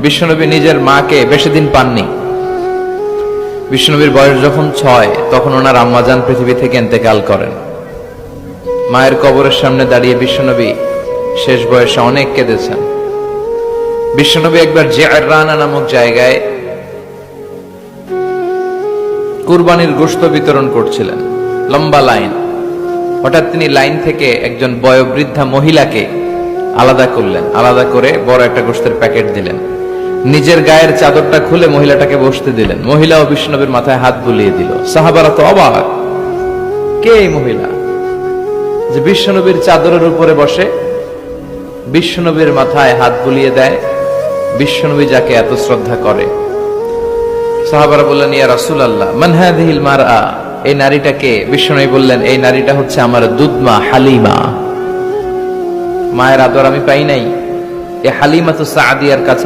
বিশ্বনবী নিজের মাকে বেশি দিন পাননি। বিশ্বনবীর বয়স যখন 6 তখন ওনার আম্মাজান পৃথিবী থেকে ইন্তেকাল করেন। মায়ের কবরের সামনে দাঁড়িয়ে বিশ্বনবী শেষ বয়সে অনেক কেঁদেছেন। বিশ্বনবী একবার জিআররানা নামক জায়গায় কুরবানির গোশত বিতরণ করছিলেন, লম্বা লাইন। হঠাৎ তিনি লাইন থেকে একজন বয়োবৃদ্ধা মহিলাকে আলাদা করলেন, আলাদা করে বড় একটা গোশতের প্যাকেট দিলেন। নিজের গায়ের চাদরটা খুলে মহিলাটাকে বসতে দিলেন। মহিলাও বিশ্বনবীর মাথায় হাত বুলিয়ে দিল। সাহাবারা তো অবাক, কে এই মহিলা যে বিশ্বনবীর চাদরের উপরে বসে, বিশ্বনবীর মাথায় হাত বুলিয়ে দেয়, বিশ্বনবী যাকে এত শ্রদ্ধা করে। সাহাবারা বললেন, ইয়া রাসূলুল্লাহ মান হাযিহিল মারআ, এই নারীটাকে? বিশ্বনবী বললেন, এই নারীটা হচ্ছে আমার দুধমা হালিমা। মায়ের আদর আমি পাই নাই, এই হালিমাতু সাদিয়ার কাছে